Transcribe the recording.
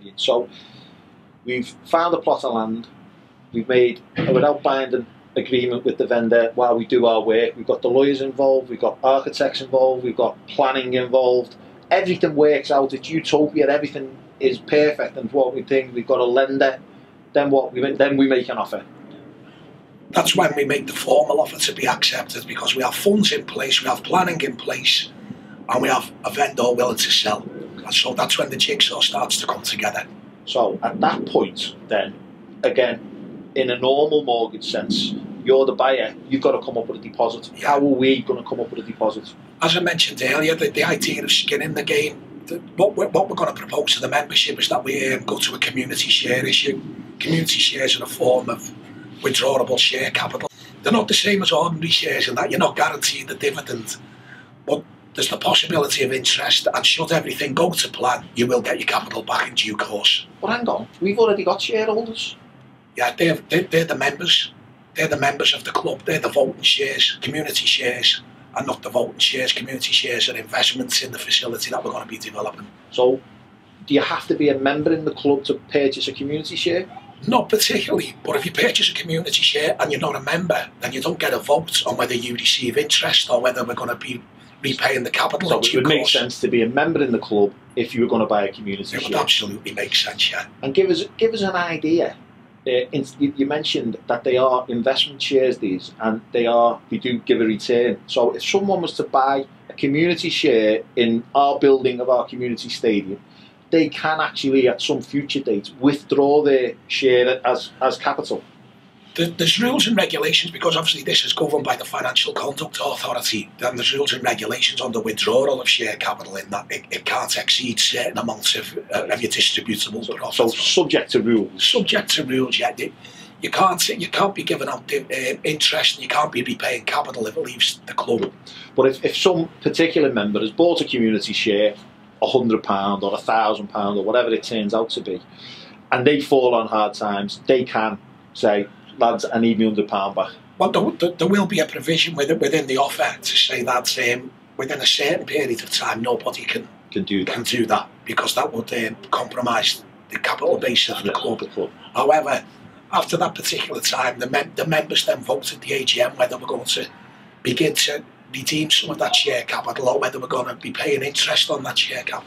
million. So we've found a plot of land, we've made a without binding agreement with the vendor while we do our work. We've got the lawyers involved, we've got architects involved, we've got planning involved. Everything works out, it's utopia, everything is perfect and what we think. We've got a lender, then we make an offer. That's when we make the formal offer to be accepted, because we have funds in place, we have planning in place, and we have a vendor willing to sell. And so that's when the jigsaw starts to come together. So at that point then, again, in a normal mortgage sense, you're the buyer, you've got to come up with a deposit. Yeah. How are we going to come up with a deposit? As I mentioned earlier, the idea of skin in the game, what we're going to propose to the membership is that we go to a community share issue. Community shares are a form of withdrawable share capital. They're not the same as ordinary shares in that you're not guaranteed the dividend, but there's the possibility of interest, and should everything go to plan, you will get your capital back in due course. But hang on, we've already got shareholders. Yeah, they're the members. They're the members of the club. They're the voting shares. Community shares are not the voting shares. Community shares are investments in the facility that we're going to be developing. So, do you have to be a member in the club to purchase a community share? Not particularly, but if you purchase a community share and you're not a member, then you don't get a vote on whether you receive interest or whether we're going to be repaying the capital. So it would make sense to be a member in the club if you were going to buy a community share. It would absolutely make sense, yeah. And give us an idea. You mentioned that they are investment shares, these, and they do give a return. So if someone was to buy a community share in our building of our community stadium, they can actually at some future date withdraw their share as capital. There's rules and regulations, because obviously this is governed by the Financial Conduct Authority, and there's rules and regulations on the withdrawal of share capital in that it can't exceed certain amounts of your distributable profit. So subject to rules? Subject to rules, yeah. You can't be giving out interest, and you can't be repaying capital if it leaves the club. But if some particular member has bought a community share, £100 or £1,000 or whatever it turns out to be, and they fall on hard times, they can say, lads, I need my £100 back. Well, there will be a provision within the offer to say that within a certain period of time nobody can do that, because that would compromise the capital base of the club. However, after that particular time, the members then vote at the AGM whether we're going to begin to redeem some of that share capital or whether we're going to be paying interest on that share capital.